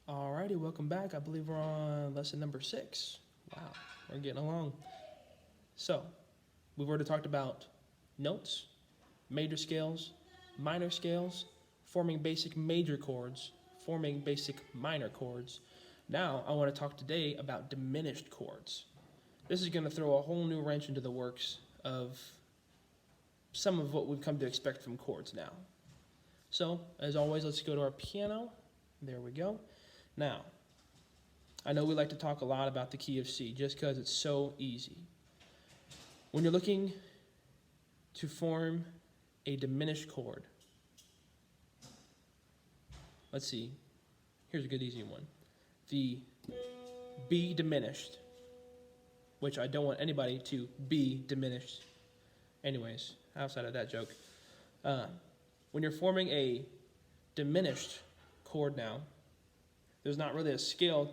Alrighty, welcome back. I believe we're on lesson number 6. Wow, we're getting along. So, we've already talked about notes, major scales, minor scales, forming basic major chords, forming basic minor chords. Now, I want to talk today about diminished chords. This is going to throw a whole new wrench into the works of some of what we've come to expect from chords now. So, as always, let's go to our piano. There we go. Now, I know we like to talk a lot about the key of C just because it's so easy. When you're looking to form a diminished chord, let's see, here's a good easy one. The B diminished, which I don't want anybody to be diminished. Anyways, outside of that joke, when you're forming a diminished chord now, there's not really a scale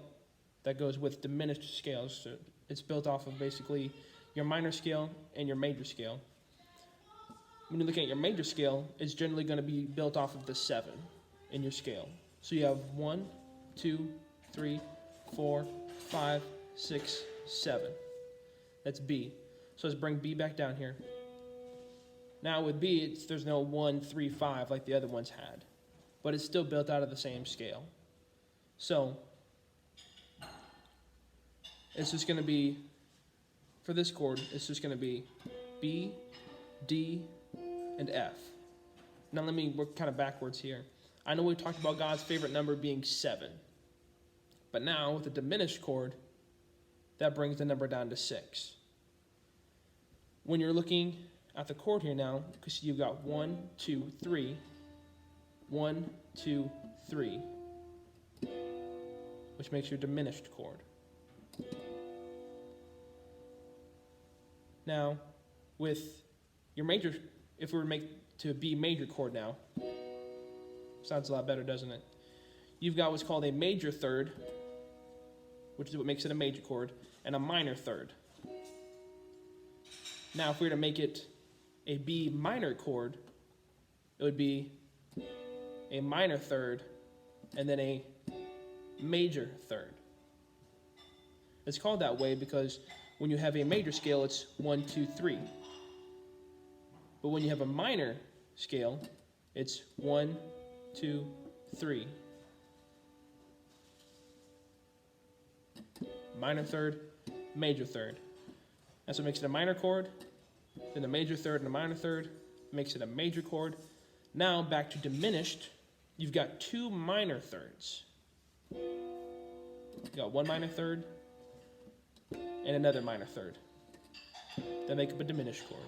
that goes with diminished scales. So it's built off of basically your minor scale and your major scale. When you're looking at your major scale, it's generally going to be built off of the 7 in your scale. So you have 1, 2, 3, 4, 5, 6, 7. That's B. So let's bring B back down here. Now with B, there's no 1, 3, 5 like the other ones had, but it's still built out of the same scale. So it's just going to be, for this chord, it's just going to be B, D, and F. Now let me work kind of backwards here. I know we talked about God's favorite number being 7. But now with a diminished chord, that brings the number down to 6. When you're looking at the chord here now, because you've got 1, 2, 3, 1, 2, 3, which makes your diminished chord. Now, with your major, if we were to make to a B major chord now, sounds a lot better, doesn't it? You've got what's called a major third, which is what makes it a major chord, and a minor third. Now, if we were to make it a B minor chord, it would be a minor third and then a major third. It's called that way because when you have a major scale, it's 1, 2, 3. But when you have a minor scale, it's 1, 2, 3. Minor third, major third. That's what makes it a minor chord. Then a major third and a minor third makes it a major chord. Now back to diminished, you've got 2 minor thirds. You got 1 minor third and another minor third. That make up a diminished chord.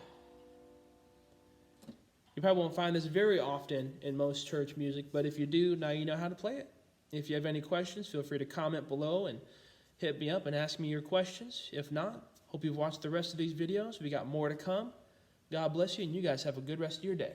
You probably won't find this very often in most church music, but if you do, now you know how to play it. If you have any questions, feel free to comment below and hit me up and ask me your questions. If not, hope you've watched the rest of these videos. We got more to come. God bless you, and you guys have a good rest of your day.